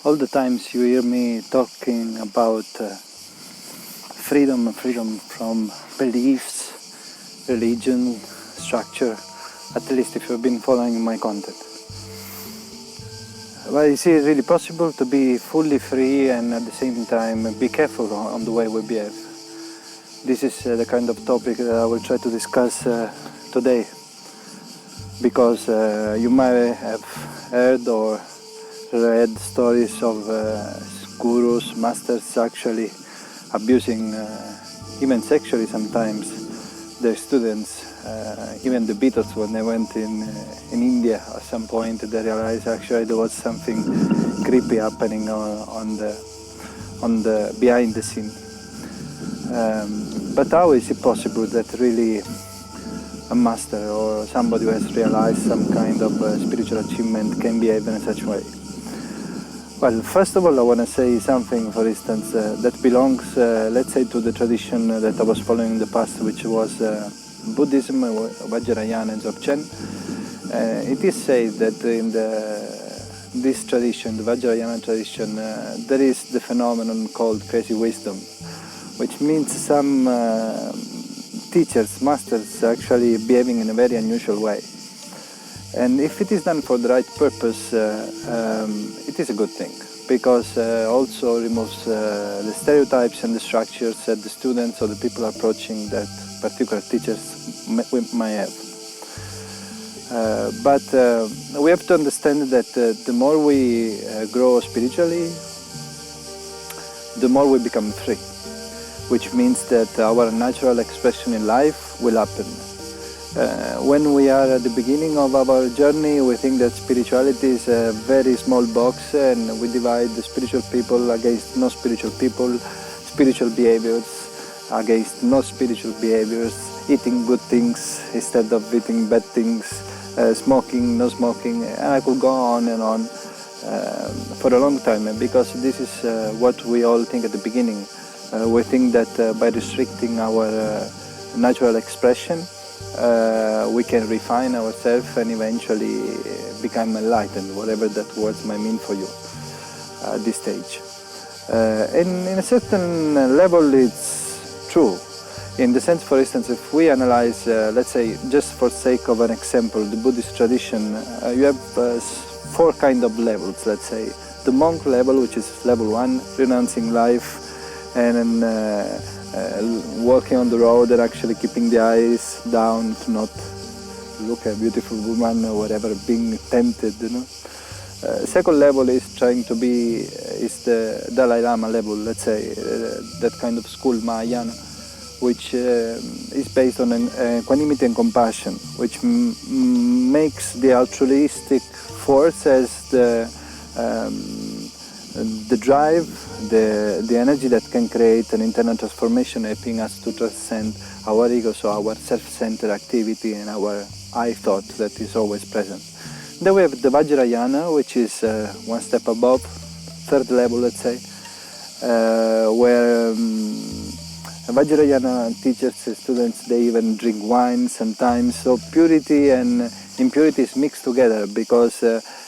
all the times you hear me talking about freedom from beliefs, religion, structure, at least if you've been following my content. But is it really possible to be fully free and at the same time be careful on the way we behave? This is the kind of topic that I will try to discuss today, because you might have heard or read stories of gurus, masters actually abusing, even sexually sometimes, their students. Even the Beatles, when they went in India at some point, they realized actually there was something creepy happening on the behind the scene. But how is it possible that really a master or somebody who has realized some kind of spiritual achievement can behave in such a way? Well, first of all, I want to say something, for instance, that belongs, let's say, to the tradition that I was following in the past, which was Buddhism, Vajrayana and Dzogchen. It is said that in this tradition, the Vajrayana tradition, there is the phenomenon called crazy wisdom, which means some teachers, masters, actually behaving in a very unusual way. And if it is done for the right purpose, it is a good thing, because also removes the stereotypes and the structures that the students or the people approaching that particular teachers might have. But we have to understand that the more we grow spiritually, the more we become free, which means that our natural expression in life will happen. When we are at the beginning of our journey, we think that spirituality is a very small box, and we divide the spiritual people against non-spiritual people, spiritual behaviors against non-spiritual behaviors, eating good things instead of eating bad things, smoking, no smoking, and I could go on and on for a long time, because this is what we all think at the beginning. We think that by restricting our natural expression, we can refine ourselves and eventually become enlightened, whatever that word might mean for you at this stage. And in a certain level it's true, in the sense, for instance, if we analyze, let's say, just for sake of an example, the Buddhist tradition, you have 4 kind of levels, let's say. The monk level, which is level 1, renouncing life and walking on the road and actually keeping the eyes down to not look at a beautiful woman or whatever, being tempted, you know. Second level is trying to be, is the Dalai Lama level, let's say, that kind of school, Mahayana, which is based on equanimity and compassion, which makes the altruistic force as the drive, the energy that can create an internal transformation, helping us to transcend our ego, so our self-centered activity and our I thought that is always present. Then we have the Vajrayana, which is one step above, third level, let's say, where Vajrayana teaches students, they even drink wine sometimes, so purity and impurity is mixed together, because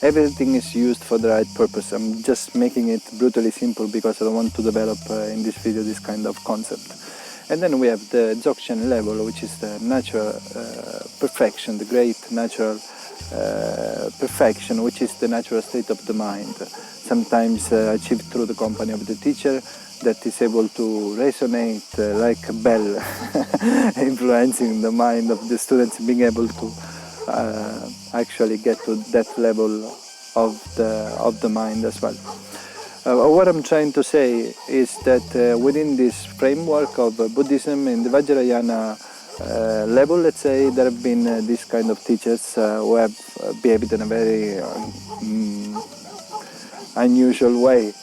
everything is used for the right purpose. I'm just making it brutally simple because I don't want to develop in this video this kind of concept. And then we have the Dzogchen level, which is the natural perfection, the great natural perfection, which is the natural state of the mind, sometimes achieved through the company of the teacher, that is able to resonate like a bell, influencing the mind of the students, being able to actually get to that level of the mind as well. What I'm trying to say is that within this framework of Buddhism, in the Vajrayana level, let's say, there have been these kind of teachers who have behaved in a very unusual way,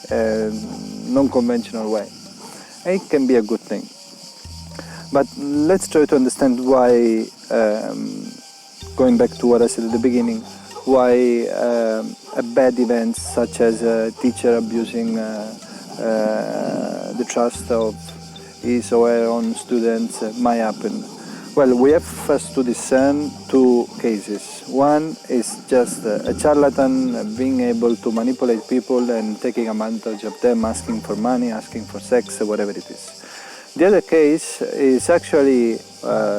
non-conventional way. It can be a good thing. But let's try to understand why, going back to what I said at the beginning, why a bad event such as a teacher abusing the trust of his or her own students might happen. Well, we have first to discern two cases. One is just a charlatan being able to manipulate people and taking advantage of them, asking for money, asking for sex, whatever it is. The other case is actually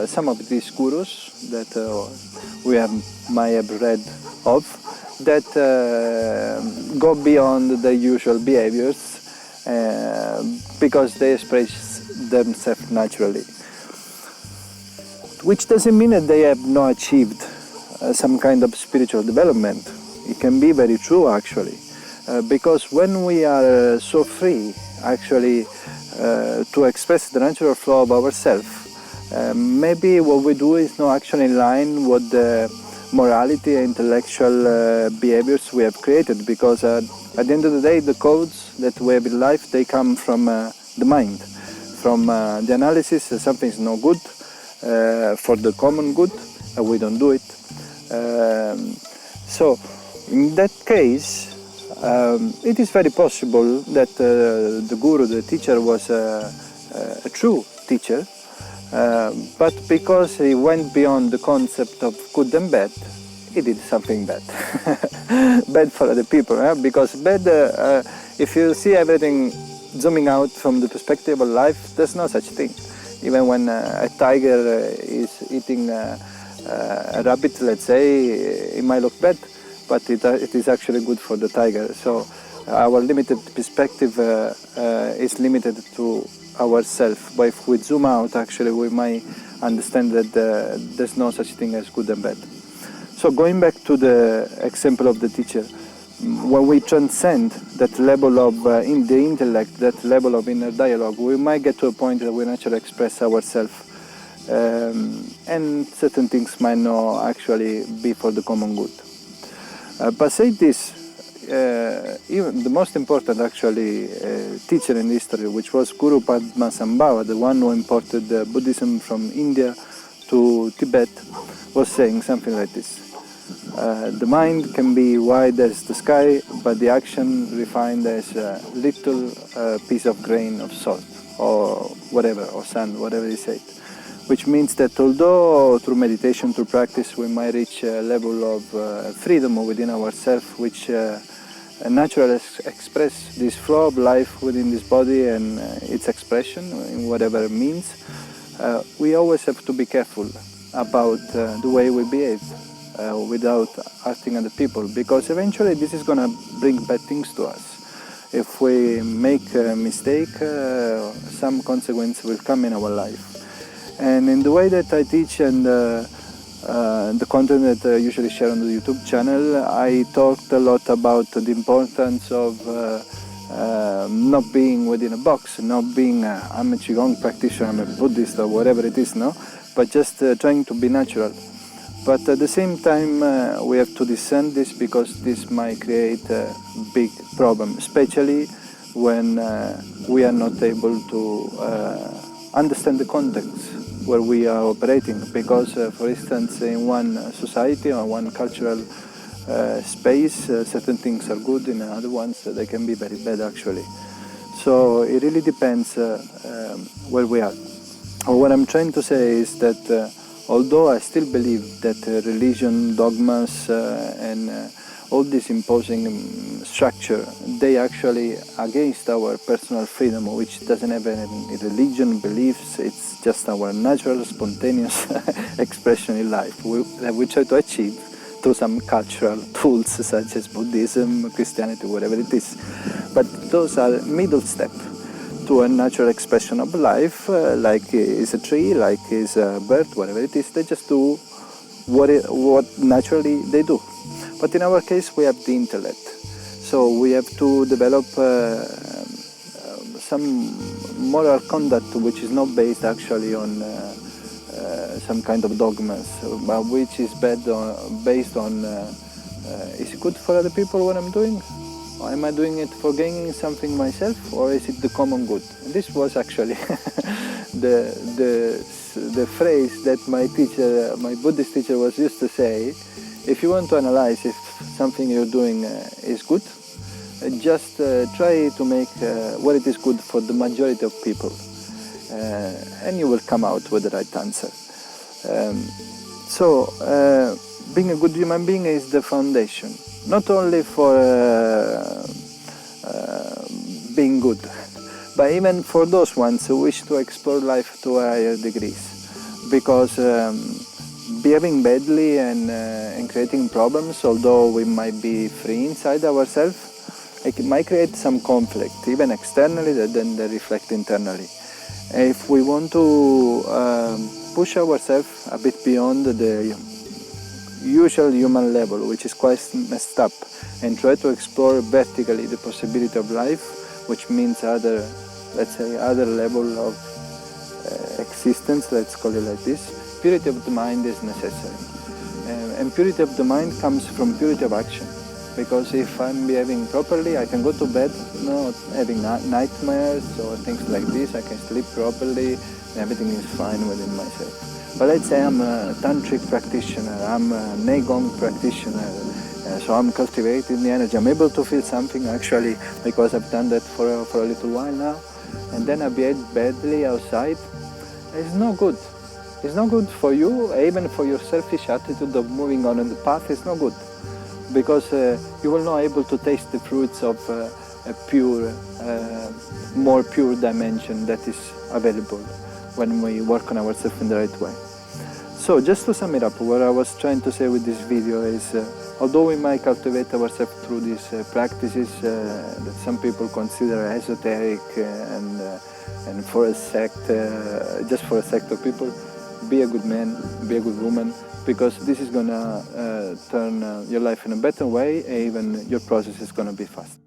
some of these gurus that might have read of that go beyond the usual behaviors because they express themselves naturally. Which doesn't mean that they have not achieved some kind of spiritual development. It can be very true actually, because when we are so free actually to express the natural flow of ourselves, maybe what we do is not actually in line with the morality and intellectual behaviors we have created, because at the end of the day the codes that we have in life, they come from the mind, from the analysis that something is no good for the common good, we don't do it. So in that case, it is very possible that the guru, the teacher, was a true teacher, but because he went beyond the concept of good and bad, he did something bad. Bad for other people, because bad, if you see everything zooming out from the perspective of life, there's no such thing. Even when a tiger is eating a rabbit, let's say, it might look bad, but it is actually good for the tiger. So our limited perspective is limited to ourselves. But if we zoom out, actually, we might understand that there's no such thing as good and bad. So going back to the example of the teacher, when we transcend that level of in the intellect, that level of inner dialogue, we might get to a point that we naturally express ourselves, and certain things might not actually be for the common good. But say this, even the most important actually teacher in history, which was Guru Padmasambhava, the one who imported Buddhism from India to Tibet, was saying something like this. The mind can be wide as the sky, but the action refined as a little piece of grain of salt, or whatever, or sand, whatever you say. Which means that although through meditation, through practice, we might reach a level of freedom within ourselves, which naturally express this flow of life within this body and its expression in whatever it means, we always have to be careful about the way we behave. Without hurting other people, because eventually this is going to bring bad things to us. If we make a mistake, some consequence will come in our life. And in the way that I teach and the content that I usually share on the YouTube channel, I talked a lot about the importance of not being within a box, not being I'm a qigong practitioner, I'm a Buddhist or whatever it is, no, but just trying to be natural. But at the same time, we have to discern this, because this might create a big problem, especially when we are not able to understand the context where we are operating. Because, for instance, in one society or one cultural space, certain things are good, in other ones they can be very bad actually. So it really depends where we are. What I'm trying to say is that although I still believe that religion, dogmas, and all this imposing structure, they actually against our personal freedom, which doesn't have any religion, beliefs, it's just our natural, spontaneous expression in life, we try to achieve through some cultural tools such as Buddhism, Christianity, whatever it is. But those are middle step to a natural expression of life, like is a tree, like is a bird, whatever it is. They just do what naturally they do. But in our case, we have the intellect, so we have to develop some moral conduct which is not based actually on some kind of dogmas, but which is based on is it good for other people what I'm doing? Or am I doing it for gaining something myself, or is it the common good? And this was actually the phrase that my teacher, my Buddhist teacher, was used to say. If you want to analyze if something you're doing is good, just try to make what it is good for the majority of people, and you will come out with the right answer. Being a good human being is the foundation, not only for being good, but even for those ones who wish to explore life to higher degrees. Because behaving badly and creating problems, although we might be free inside ourselves, it might create some conflict, even externally, that then they reflect internally. If we want to push ourselves a bit beyond the usual human level, which is quite messed up, and try to explore vertically the possibility of life, which means other, let's say, other level of existence, let's call it like this, purity of the mind is necessary. And purity of the mind comes from purity of action. Because if I'm behaving properly, I can go to bed not having nightmares or things like this. I can sleep properly, and everything is fine within myself. But let's say I'm a tantric practitioner, I'm a Gong practitioner, so I'm cultivating the energy. I'm able to feel something actually because I've done that for a little while now, and then I behave badly outside. It's no good. It's not good for you, even for your selfish attitude of moving on in the path. It's not good. Because you will not able to taste the fruits of a pure, more pure dimension that is available when we work on ourselves in the right way. So just to sum it up, what I was trying to say with this video is, although we might cultivate ourselves through these practices that some people consider esoteric and for a sect, just for a sect of people, be a good man, be a good woman, because this is going to turn your life in a better way, and even your process is going to be fast.